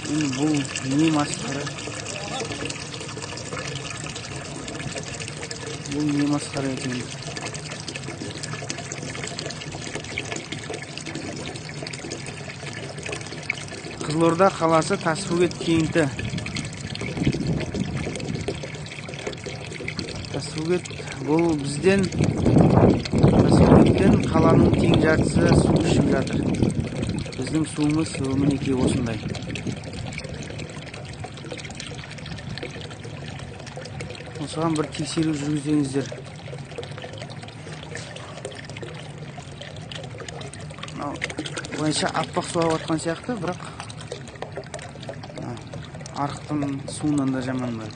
бұл не масқара? Бұл не масқара екен? Қызылорда қаласы Тасбөгет кенті. Тасбөгет бұл бізден Тасбөгеттен қаланың тең жартысы су ішіп жатыр. Біздің суымыз мінекей осындай. Осыған бір тексеру жүргізсеңіздер. Былайша аппақ су ағып жатқан сияқты, бірақ арықтың суынан да жаман бар.